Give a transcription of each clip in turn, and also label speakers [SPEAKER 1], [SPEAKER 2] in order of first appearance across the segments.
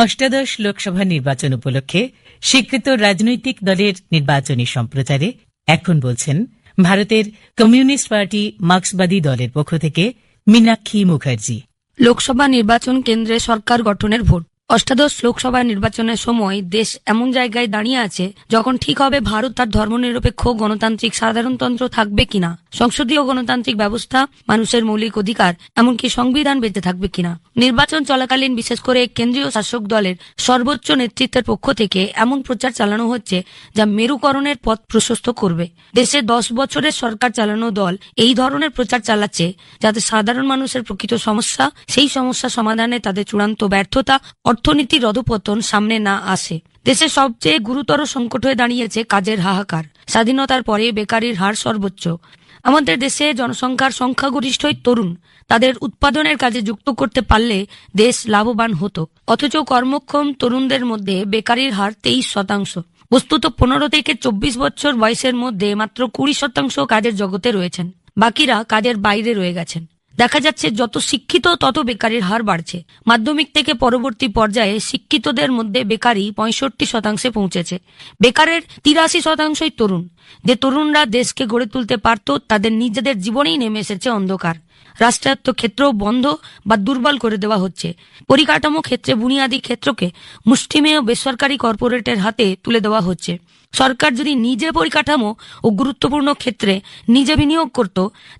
[SPEAKER 1] অষ্টাদশ লোকসভা নির্বাচন উপলক্ষে স্বীকৃত রাজনৈতিক দলের নির্বাচনী সম্প্রচারে এখন বলছেন ভারতের কমিউনিস্ট পার্টি মার্ক্সবাদী দলের পক্ষ থেকে মীনাক্ষী মুখার্জি।
[SPEAKER 2] লোকসভা নির্বাচন কেন্দ্রে সরকার গঠনের ভোট। অষ্টাদশ লোকসভা নির্বাচনের সময় দেশ এমন জায়গায় দাঁড়িয়ে আছে যখন ঠিক হবে ভারত তার ধর্মনিরপেক্ষ গণতান্ত্রিক সাধারণতন্ত্র থাকবে কিনা, সংসদীয় গণতান্ত্রিক ব্যবস্থা, মানুষের মৌলিক অধিকার, এমনকি সংবিধান বেঁচে থাকবে কিনা। নির্বাচন চলাকালীন বিশেষ করে কেন্দ্রীয় শাসক দলের সর্বোচ্চ নেতৃত্বের পক্ষ থেকে এমন প্রচার চালানো হচ্ছে যা মেরুকরণের পথ প্রশস্ত করবে। দেশে 10 বছরের সরকার চালানো দল এই ধরনের প্রচার চালাচ্ছে যাতে সাধারণ মানুষের প্রকৃত সমস্যা, সেই সমস্যা সমাধানে তাদের চূড়ান্ত ব্যর্থতা, অর্থনীতির অধঃপতন সামনে না আসে। দেশের সবচেয়ে গুরুতর সংকট হয়ে দাঁড়িয়েছে কাজের হাহাকার। স্বাধীনতার পরে বেকারির হার সর্বোচ্চ। আমাদের দেশে জনসংখ্যার সংখ্যাগরিষ্ঠই তরুণ। তাদের উৎপাদনের কাজে যুক্ত করতে পারলে দেশ লাভবান হতো। অথচ কর্মক্ষম তরুণদের মধ্যে বেকারির হার 23%। বস্তুত 15 থেকে 24 বছর বয়সের মধ্যে মাত্র 20% কাজের জগতে রয়েছেন, বাকিরা কাজের বাইরে রয়ে গেছেন। দেখা যাচ্ছে যত শিক্ষিত তত বেকারির হার বাড়ছে। মাধ্যমিক থেকে পরবর্তী পর্যায়ে শিক্ষিতদের মধ্যে বেকারি 65% পৌঁছেছে। বেকারের 83%ই তরুণ। যে তরুণরা দেশকে গড়ে তুলতে পারত তাদের নিজেদের জীবনেই নেমে এসেছে অন্ধকার। রাষ্ট্রায়ত্ত ক্ষেত্র বন্ধ বা দুর্বল করে দেওয়া হচ্ছে। পরিকাঠামো ক্ষেত্রে বুনিয়াদী ক্ষেত্রকে মুষ্টিমেয় বেসরকারি কর্পোরেটের হাতে তুলে দেওয়া হচ্ছে। সরকার যদি নিজে পরিকাঠামো ও গুরুত্বপূর্ণ ক্ষেত্রে নিজে বিনিয়োগ করত,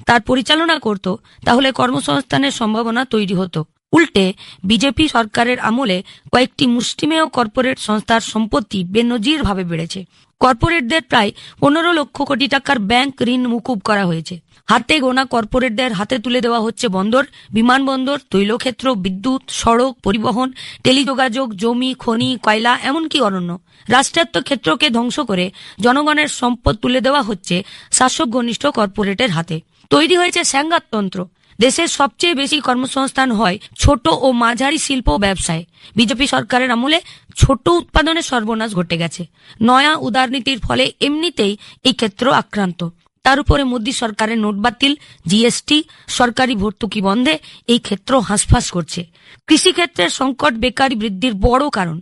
[SPEAKER 2] তার পরিচালনা করত, তাহলে কর্মসংস্থানের সম্ভাবনা তৈরি হতো। উল্টে বিজেপি সরকারের আমলে কয়েকটি মুষ্টিমেয় কর্পোরেট সংস্থার সম্পত্তি বেনজির ভাবে বেড়েছে। কর্পোরেটদের প্রায় 15 লক্ষ কোটি টাকার ব্যাংক ঋণ মুকুব করা হয়েছে। হাতে গোনা কর্পোরেটদের হাতে তুলে দেওয়া হচ্ছে বন্দর, বিমানবন্দর, তৈলক্ষেত্র, বিদ্যুৎ, সড়ক, পরিবহন, টেলিযোগাযোগ, জমি, খনি, কয়লা, এমনকি অরণ্য। রাষ্ট্রায়ত্ত ক্ষেত্রকে ধ্বংস করে জনগণের সম্পদ তুলে দেওয়া হচ্ছে শাসক ঘনিষ্ঠ কর্পোরেটের হাতে। তৈরি হয়েছে স্যাঙ্গারতন্ত্র। দেশের সবচেয়ে বেশি কর্মসংস্থান হয় ছোট ও মাঝারি শিল্প ও ব্যবসায়। বিজেপি সরকারের আমলে ছোট উৎপাদনের সর্বনাশ ঘটে গেছে। নয়া উদারনীতির ফলে এমনিতেই এই ক্ষেত্র আক্রান্ত। তার উপরে মোদী সরকারের নোট বাতিল, জিএসটি, সরকারি ভর্তুকি বন্ধে এই ক্ষেত্র হাঁসফাঁস করছে। কৃষিক্ষেত্রের সংকট বেকারি বৃদ্ধির বড় কারণ।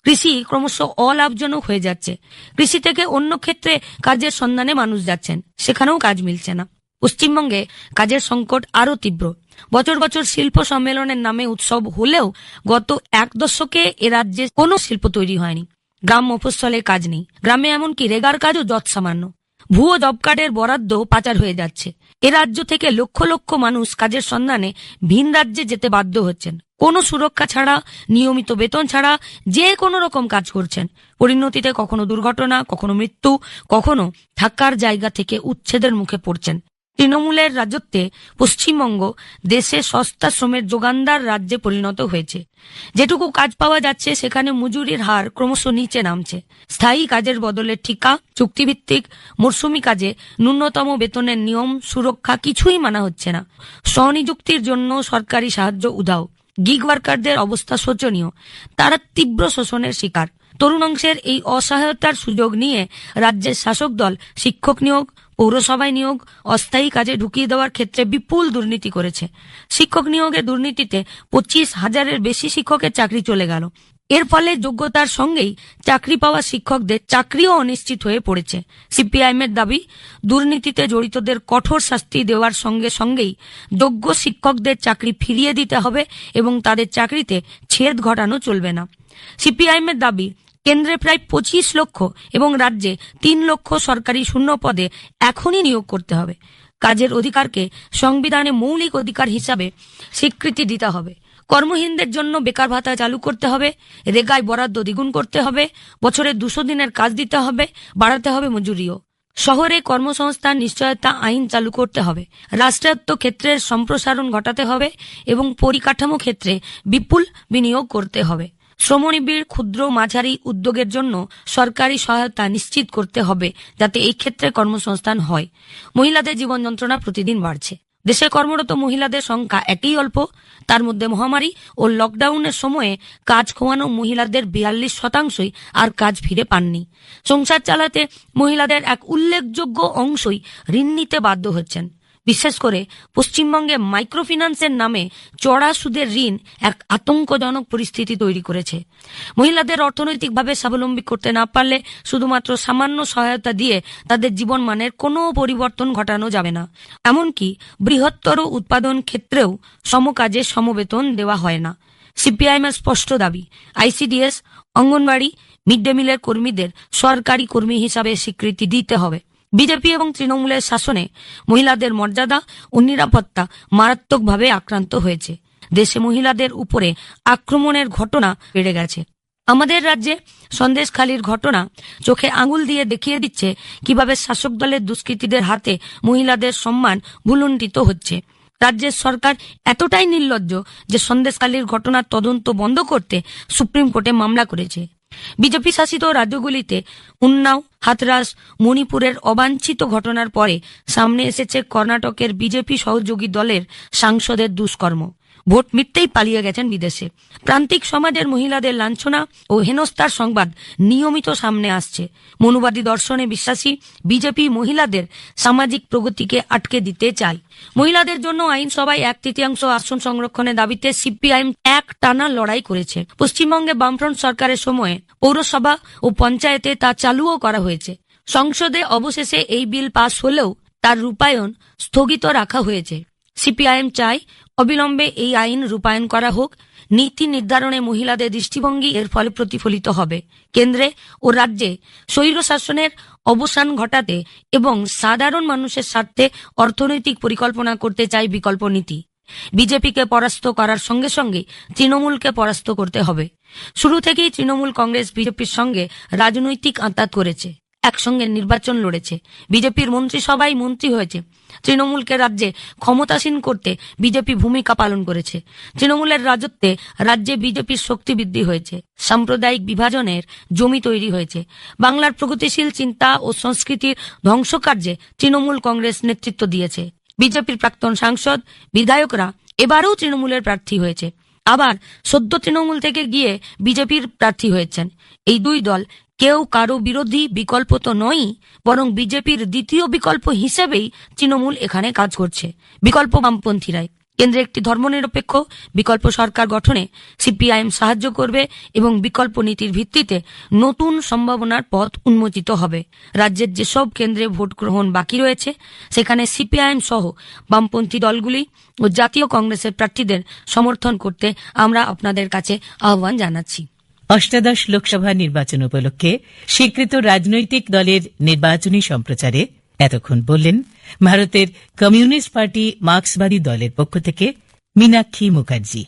[SPEAKER 2] কৃষি ক্রমশ অলাভজনক হয়ে যাচ্ছে। কৃষি থেকে অন্য ক্ষেত্রে কাজের সন্ধানে মানুষ যাচ্ছেন, সেখানেও কাজ মিলছে না। পশ্চিমবঙ্গে কাজের সংকট আরো তীব্র। বছর বছর শিল্প সম্মেলনের নামে উৎসব হলেও গত 1 দশকে এ রাজ্যে কোনো শিল্প তৈরি হয়নি। গ্রাম মফস্বলে কাজ নেই। গ্রামে এমনকি রেগার কাজও যৎসামান্য। ভুয়ো জব কার্ডের বরাদ্দ পাচার হয়ে যাচ্ছে। এ রাজ্য থেকে লক্ষ লক্ষ মানুষ কাজের সন্ধানে ভিন রাজ্যে যেতে বাধ্য হচ্ছেন। কোনো সুরক্ষা ছাড়া, নিয়মিত বেতন ছাড়া যে কোনো রকম কাজ করছেন। পরিণতিতে কখনো দুর্ঘটনা, কখনো মৃত্যু, কখনো থাকার জায়গা থেকে উচ্ছেদের মুখে পড়ছেন। তৃণমূলের রাজত্বে পশ্চিমবঙ্গ দেশে সস্তা শ্রমের যোগানদার রাজ্যে পরিণত হয়েছে। যেটুকু কাজ পাওয়া যাচ্ছে সেখানে মজুরির হার ক্রমশ নিচে নামছে। স্থায়ী কাজের বদলে ঠিকা, চুক্তিভিত্তিক, মরশুমি কাজে ন্যূনতম বেতনের নিয়ম, সুরক্ষা কিছুই মানা হচ্ছে না। স্বনিযুক্তির জন্য সরকারি সাহায্য উধাও। গিগ ওয়ার্কারদের অবস্থা শোচনীয়। তারা তীব্র শোষণের শিকার। তরুণ অংশের এই অসহায়তার সুযোগ নিয়ে রাজ্যের শাসক দল শিক্ষক নিয়োগ, পৌরসভায় নিয়োগ, অস্থায়ী কাজে ঢুকিয়ে দেওয়ার ক্ষেত্রে বিপুল দুর্নীতি করেছে। শিক্ষক নিয়োগে দুর্নীতিতে 25,000-এর বেশি শিক্ষকের চাকরি চলে গেল। এর ফলে যোগ্যতার সঙ্গেই চাকরি পাওয়া শিক্ষকদের চাকরিও অনিশ্চিত হয়ে পড়েছে। সিপিআইএমের দাবি, দুর্নীতিতে জড়িতদের কঠোর শাস্তি দেওয়ার সঙ্গে সঙ্গেই যোগ্য শিক্ষকদের চাকরি ফিরিয়ে দিতে হবে এবং তাদের চাকরিতে ছেদ ঘটানো চলবে না। সিপিআইএমের দাবি, কেন্দ্রে প্রায় 25 লক্ষ এবং রাজ্যে 3 লক্ষ সরকারি শূন্য পদে এখনই নিয়োগ করতে হবে। কাজের অধিকারকে সংবিধানে মৌলিক অধিকার হিসাবে স্বীকৃতি দিতে হবে। কর্মহীনদের জন্য বেকার ভাতা চালু করতে হবে। রেগায় বরাদ্দ দ্বিগুণ করতে হবে। বছরে 200 দিনের কাজ দিতে হবে। বাড়াতে হবে মজুরিও। শহরে কর্মসংস্থান নিশ্চয়তা আইন চালু করতে হবে। রাষ্ট্রায়ত্ত ক্ষেত্রের সম্প্রসারণ ঘটাতে হবে এবং পরিকাঠামো ক্ষেত্রে বিপুল বিনিয়োগ করতে হবে। শ্রমনিবিড় ক্ষুদ্র মাঝারি উদ্যোগের জন্য সরকারি সহায়তা নিশ্চিত করতে হবে যাতে এই ক্ষেত্রে কর্মসংস্থান হয়। মহিলাদের জীবন যন্ত্রণা প্রতিদিন বাড়ছে। দেশে কর্মরত মহিলাদের সংখ্যা একই অল্প। তার মধ্যে মহামারী ও লকডাউনের সময়ে কাজ খোয়ানো মহিলাদের 42%ই আর কাজ ফিরে পাননি। সংসার চালাতে মহিলাদের এক উল্লেখযোগ্য অংশই ঋণ নিতে বাধ্য হচ্ছেন। বিশেষ করে পশ্চিমবঙ্গে মাইক্রোফিন্যান্সের নামে চড়া সুদের ঋণ এক আতঙ্কজনক পরিস্থিতি তৈরি করেছে। মহিলাদের অর্থনৈতিকভাবে স্বাবলম্বী করতে না পারলে শুধুমাত্র সামান্য সহায়তা দিয়ে তাদের জীবনমানের কোনো পরিবর্তন ঘটানো যাবে না। এমনকি বৃহত্তর উৎপাদন ক্ষেত্রেও সমকাজে সমবেতন দেওয়া হয় না। সিপিআইএম এর স্পষ্ট দাবি, আইসিডিএস, অঙ্গনবাড়ি, মিড ডে মিলের কর্মীদের সরকারি কর্মী হিসাবে স্বীকৃতি দিতে হবে। বিজেপি এবং তৃণমূলের শাসনে মহিলাদের মর্যাদা ও নিরাপত্তা মারাত্মকভাবে আক্রান্ত হয়েছে। দেশে মহিলাদের উপরে আক্রমণের ঘটনা বেড়ে গেছে। আমাদের রাজ্যে সন্দেশখালীর ঘটনা চোখে আঙুল দিয়ে দেখিয়ে দিচ্ছে কিভাবে শাসক দলের দুষ্কৃতীদের হাতে মহিলাদের সম্মান ভুলুণ্ঠিত হচ্ছে। রাজ্যের সরকার এতটাই নির্লজ্জ যে সন্দেশখালীর ঘটনার তদন্ত বন্ধ করতে সুপ্রিম কোর্টে মামলা করেছে। বিজেপি শাসিত রাজ্যগুলিতে উন্নাও, হাথরাস, মণিপুরের অবাঞ্ছিত ঘটনার পরে সামনে এসেছে কর্ণাটকের বিজেপি সহযোগী দলের সাংসদের দুষ্কর্ম। ভোট মিটতেই পালিয়ে গেছেন বিদেশে। প্রান্তিক সমাজের মহিলাদের লাঞ্ছনা ও হেনস্থার সংবাদ নিয়মিত সামনে আসছে। মনুবাদী দর্শনে বিশ্বাসী বিজেপি মহিলাদের সামাজিক প্রগতিকে আটকে দিতে চায়। মহিলাদের জন্য আইনসভায় 1/3 আসন সংরক্ষণের দাবিতে সিপিআইএম এক টানা লড়াই করেছে। পশ্চিমবঙ্গে বামফ্রন্ট সরকারের সময়ে পৌরসভা ও পঞ্চায়েতে তা চালুও করা হয়েছে। সংসদে অবশেষে এই বিল পাস হলেও তার রূপায়ণ স্থগিত রাখা হয়েছে। সিপিআইএম চায় অবিলম্বে এই আইন রূপায়ণ করা হোক। নীতি নির্ধারণে মহিলাদের দৃষ্টিভঙ্গি এর ফলে প্রতিফলিত হবে। কেন্দ্রে ও রাজ্যে স্বৈরশাসনের অবসান ঘটাতে এবং সাধারণ মানুষের স্বার্থে অর্থনৈতিক পরিকল্পনা করতে চায় বিকল্প নীতি। বিজেপিকে পরাস্ত করার সঙ্গে সঙ্গে তৃণমূলকে পরাস্ত করতে হবে। শুরু থেকেই তৃণমূল কংগ্রেস বিজেপির সঙ্গে রাজনৈতিক আঁতাত করেছে, একসঙ্গে নির্বাচন লড়েছে, বিজেপির মন্ত্রিসভায় মন্ত্রী হয়েছে। তৃণমূলকে রাজ্যে ক্ষমতাসীন করতে বিজেপি ভূমিকা পালন করেছে। তৃণমূলের রাজত্বে রাজ্যে বিজেপির শক্তি বৃদ্ধি হয়েছে, সাম্প্রদায়িক বিভাজনের জমি তৈরি হয়েছে। বাংলার প্রগতিশীল চিন্তা ও সংস্কৃতির ধ্বংসকার্যে তৃণমূল কংগ্রেস নেতৃত্ব দিয়েছে। বিজেপির প্রাক্তন সাংসদ, বিধায়করা এবারও তৃণমূলের প্রার্থী হয়েছে, আবার সদ্য তৃণমূল থেকে গিয়ে বিজেপির প্রার্থী হয়েছেন। এই দুই দল কেউ কারো বিরোধী বিকল্প তো নয়, বরং বিজেপির দ্বিতীয় বিকল্প হিসেবেই তৃণমূল এখানে কাজ করছে। বিকল্প বামপন্থীরাই। কেন্দ্রে একটি ধর্মনিরপেক্ষ বিকল্প সরকার গঠনে সিপিআইএম সাহায্য করবে এবং বিকল্প নীতির ভিত্তিতে নতুন সম্ভাবনার পথ উন্মোচিত হবে। রাজ্যের যেসব কেন্দ্রে ভোট গ্রহণ বাকি রয়েছে সেখানে সিপিআইএম সহ বামপন্থী দলগুলি ও জাতীয় কংগ্রেসের প্রার্থীদের সমর্থন করতে আমরা আপনাদের কাছে আহ্বান জানাচ্ছি।
[SPEAKER 1] অষ্টাদশ লোকসভা নির্বাচন উপলক্ষে স্বীকৃত রাজনৈতিক দলের নির্বাচনী সম্প্রচারে এতক্ষণ বললেন ভারতের কমিউনিস্ট পার্টি মার্ক্সবাদী দলের পক্ষ থেকে মীনাক্ষী মুখার্জি।